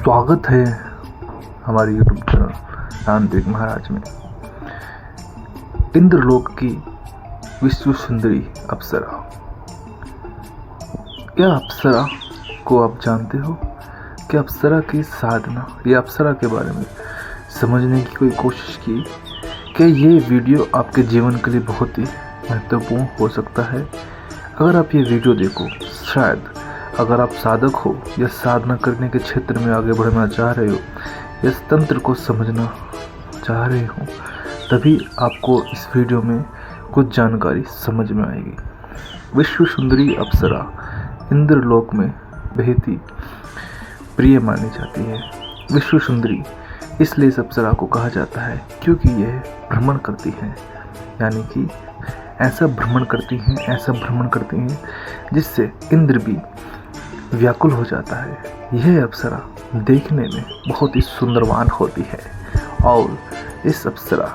स्वागत है हमारे यूट्यूब चैनल तांत्रिक महाराज में। इंद्रलोक की विश्व सुंदरी अप्सरा। यह अप्सरा को आप जानते हो कि अप्सरा की साधना या अप्सरा के बारे में समझने की कोई कोशिश की कि ये वीडियो आपके जीवन के लिए बहुत ही महत्वपूर्ण हो सकता है। अगर आप ये वीडियो देखो, शायद अगर आप साधक हो या साधना करने के क्षेत्र में आगे बढ़ना चाह रहे हो या इस तंत्र को समझना चाह रहे हो, तभी आपको इस वीडियो में कुछ जानकारी समझ में आएगी। विश्व सुंदरी अप्सरा इंद्रलोक में बेहद ही प्रिय मानी जाती है। विश्व सुंदरी इसलिए इस अप्सरा को कहा जाता है क्योंकि यह भ्रमण करती हैं, यानी कि ऐसा भ्रमण करती हैं जिससे इंद्र भी व्याकुल हो जाता है। यह अप्सरा देखने में बहुत ही सुंदरवान होती है और इस अप्सरा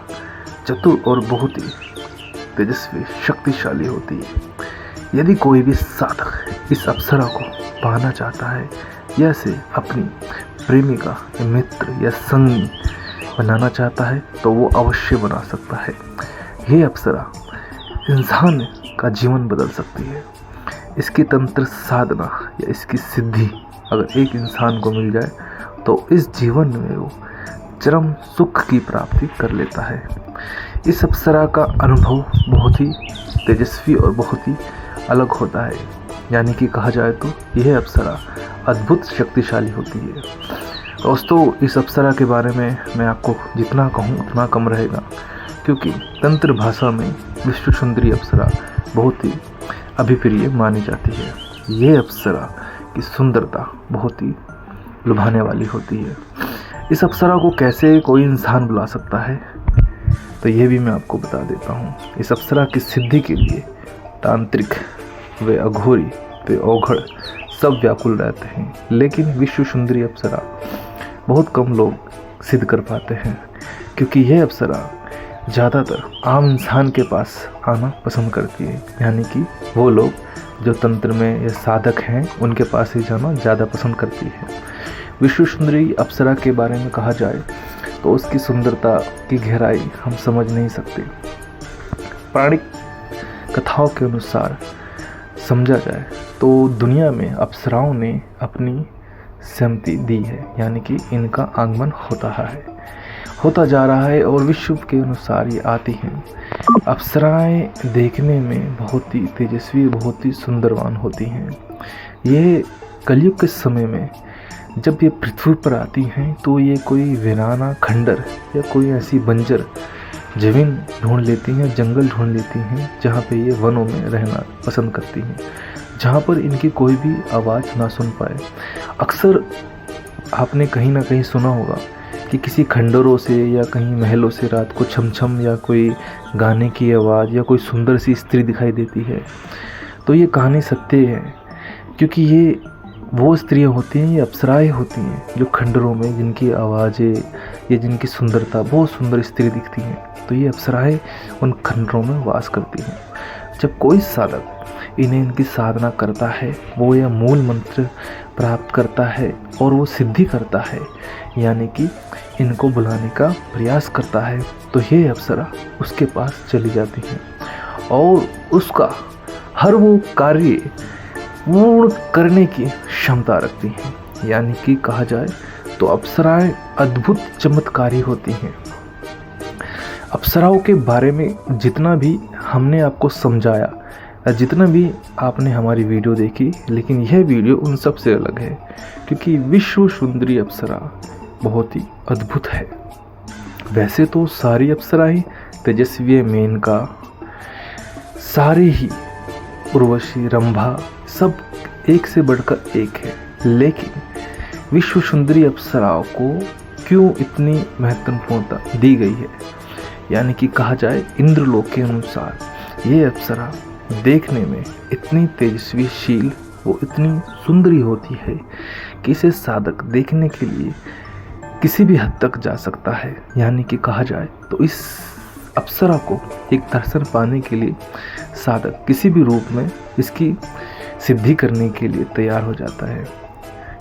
चतुर और बहुत ही तेजस्वी शक्तिशाली होती है। यदि कोई भी साधक इस अप्सरा को पाना चाहता है या इसे अपनी प्रेमिका या मित्र या संगी बनाना चाहता है तो वो अवश्य बना सकता है। यह अप्सरा इंसान का जीवन बदल सकती है। इसकी तंत्र साधना या इसकी सिद्धि अगर एक इंसान को मिल जाए तो इस जीवन में वो चरम सुख की प्राप्ति कर लेता है। इस अप्सरा का अनुभव बहुत ही तेजस्वी और बहुत ही अलग होता है, यानी कि कहा जाए तो यह अप्सरा अद्भुत शक्तिशाली होती है। दोस्तों, इस अप्सरा के बारे में मैं आपको जितना कहूँ उतना कम रहेगा, क्योंकि तंत्र भाषा में विश्व सुंदरी अप्सरा बहुत ही अभिप्रिय मानी जाती है। ये अप्सरा की सुंदरता बहुत ही लुभाने वाली होती है। इस अप्सरा को कैसे कोई इंसान बुला सकता है, तो ये भी मैं आपको बता देता हूँ। इस अप्सरा की सिद्धि के लिए तांत्रिक व अघोरी व औघड़ सब व्याकुल रहते हैं, लेकिन विश्व सुंदरी अप्सरा बहुत कम लोग सिद्ध कर पाते हैं, क्योंकि यह अप्सरा ज़्यादातर आम इंसान के पास आना पसंद करती है, यानी कि वो लोग जो तंत्र में या साधक हैं उनके पास ही जाना ज़्यादा पसंद करती है। विश्व सुंदरी अप्सरा के बारे में कहा जाए तो उसकी सुंदरता की गहराई हम समझ नहीं सकते। पौराणिक कथाओं के अनुसार समझा जाए तो दुनिया में अप्सराओं ने अपनी सहमति दी है, यानी कि इनका आगमन होता जा रहा है और विश्व के अनुसार ये आती हैं। अप्सराएं देखने में बहुत ही तेजस्वी, बहुत ही सुंदरवान होती हैं। ये कलयुग के समय में जब ये पृथ्वी पर आती हैं तो ये कोई वीराना खंडर या कोई ऐसी बंजर जमीन ढूंढ लेती हैं, जंगल ढूंढ लेती हैं, जहाँ पे ये वनों में रहना पसंद करती हैं, जहाँ पर इनकी कोई भी आवाज़ ना सुन पाए। अक्सर आपने कहीं ना कहीं सुना होगा कि किसी खंडरों से या कहीं महलों से रात को छम या कोई गाने की आवाज़ या कोई सुंदर सी स्त्री दिखाई देती है। तो ये कहानी सत्य है, क्योंकि ये वो स्त्रियां होती हैं, ये अप्सराएं होती हैं जो खंडरों में जिनकी आवाज़ें या जिनकी सुंदरता बहुत सुंदर स्त्री दिखती हैं। तो ये अप्सराएं उन खंडरों में वास करती हैं। जब कोई साधक इन्हें इनकी साधना करता है, वो यह मूल मंत्र प्राप्त करता है और वो सिद्धि करता है, यानी कि इनको बुलाने का प्रयास करता है, तो ये अप्सरा उसके पास चली जाती है और उसका हर वो कार्य पूर्ण करने की क्षमता रखती हैं। यानी कि कहा जाए तो अप्सराएं अद्भुत चमत्कारी होती हैं। अप्सराओं के बारे में जितना भी हमने आपको समझाया, जितना भी आपने हमारी वीडियो देखी, लेकिन यह वीडियो उन सब से अलग है, क्योंकि विश्व सुंदरी अप्सरा बहुत ही अद्भुत है। वैसे तो सारी अप्सराएं तेजस्वी, मेनका, सारी ही उर्वशी, रंभा सब एक से बढ़कर एक है, लेकिन विश्व सुंदरी अप्सराओं को क्यों इतनी महत्वपूर्णता दी गई है, यानी कि कहा जाए इंद्रलोक के अनुसार ये अप्सरा देखने में इतनी तेजस्वीशील, वो इतनी सुंदरी होती है कि इसे साधक देखने के लिए किसी भी हद तक जा सकता है। यानी कि कहा जाए तो इस अप्सरा को एक दर्शन पाने के लिए साधक किसी भी रूप में इसकी सिद्धि करने के लिए तैयार हो जाता है।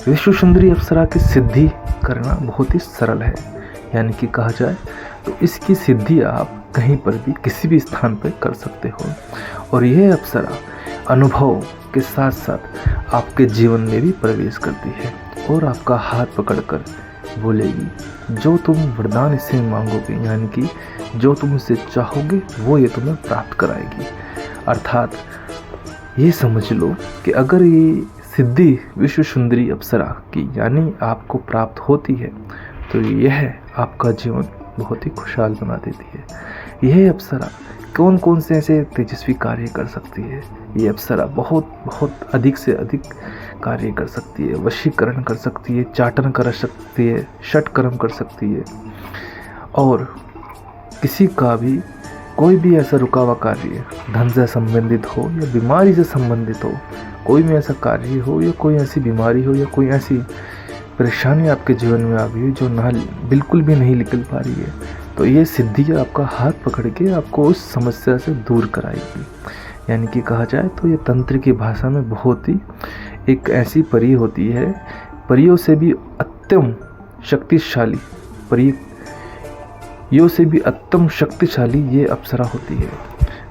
विश्व सुंदरी अप्सरा की सिद्धि करना बहुत ही सरल है। यानी कि कहा जाए तो इसकी सिद्धि आप कहीं पर भी किसी भी स्थान पर कर सकते हो। और यह अप्सरा अनुभव के साथ साथ आपके जीवन में भी प्रवेश करती है और आपका हाथ पकड़कर बोलेगी, जो तुम वरदान इससे मांगोगे, यानी कि जो तुम इसे चाहोगे वो ये तुम्हें प्राप्त कराएगी। अर्थात ये समझ लो कि अगर ये सिद्धि विश्व सुंदरी अप्सरा की यानी आपको प्राप्त होती है तो यह आपका जीवन बहुत ही खुशहाल बना देती है। यह अप्सरा कौन कौन से ऐसे तेजस्वी कार्य कर सकती है? ये अप्सरा बहुत बहुत अधिक से अधिक कार्य कर सकती है। वशीकरण कर सकती है, चाटन कर सकती है, षटकर्म कर सकती है, और किसी का भी कोई भी ऐसा रुका हुआ कार्य धन से संबंधित हो या बीमारी से संबंधित हो, कोई भी ऐसा कार्य हो या कोई ऐसी बीमारी हो या कोई ऐसी परेशानी आपके जीवन में आ गई है जो बिल्कुल भी नहीं निकल पा रही है, तो ये सिद्धि आपका हाथ पकड़ के आपको उस समस्या से दूर कराएगी। यानी कि कहा जाए तो ये तंत्र की भाषा में बहुत ही एक ऐसी परी होती है, परियों से भी अत्यंत शक्तिशाली, परियों से भी अत्यंत शक्तिशाली ये अप्सरा होती है,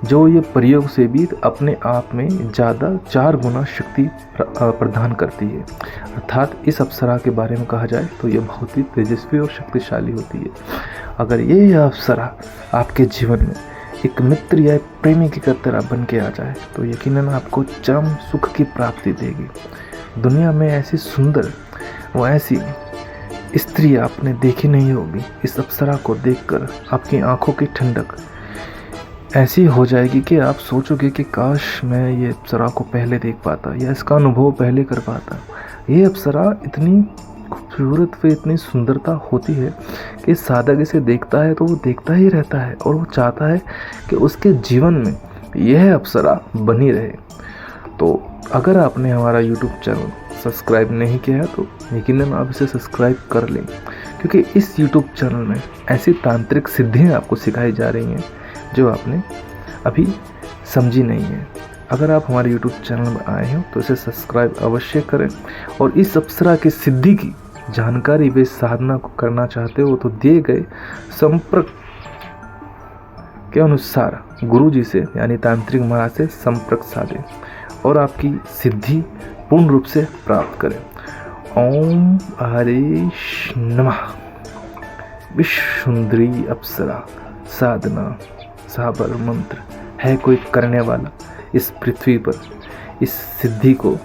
जो ये परियों से भी अपने आप में ज़्यादा 4 गुना शक्ति प्रदान करती है। अर्थात इस अप्सरा के बारे में कहा जाए तो ये बहुत ही तेजस्वी और शक्तिशाली होती है। अगर ये अप्सरा आपके जीवन में एक मित्र या एक प्रेमी की तरह बन के आ जाए तो यकीनन आपको चरम सुख की प्राप्ति देगी। दुनिया में ऐसी सुंदर वो ऐसी स्त्री आपने देखी नहीं होगी। इस अप्सरा को देखकर आपकी आंखों की ठंडक ऐसी हो जाएगी कि आप सोचोगे कि काश मैं ये अप्सरा को पहले देख पाता या इसका अनुभव पहले कर पाता। ये अप्सरा इतनी खूबसूरत व इतनी सुंदरता होती है कि साधक इसे देखता है तो वो देखता ही रहता है और वो चाहता है कि उसके जीवन में यह अप्सरा बनी रहे। तो अगर आपने हमारा YouTube चैनल सब्सक्राइब नहीं किया है तो यकीनन आप इसे सब्सक्राइब कर लें, क्योंकि इस YouTube चैनल में ऐसी तांत्रिक सिद्धियाँ आपको सिखाई जा रही हैं जो आपने अभी समझी नहीं है। अगर आप हमारे YouTube चैनल में आए हो तो इसे सब्सक्राइब अवश्य करें और इस अप्सरा की सिद्धि की जानकारी व साधना को करना चाहते हो तो दिए गए संपर्क के अनुसार गुरुजी से यानी तांत्रिक महाराज से संपर्क साधें और आपकी सिद्धि पूर्ण रूप से प्राप्त करें। ओम हरीश नमः। विश्व सुंदरी अप्सरा साधना साबर मंत्र है कोई करने वाला इस पृथ्वी पर इस सिद्धि को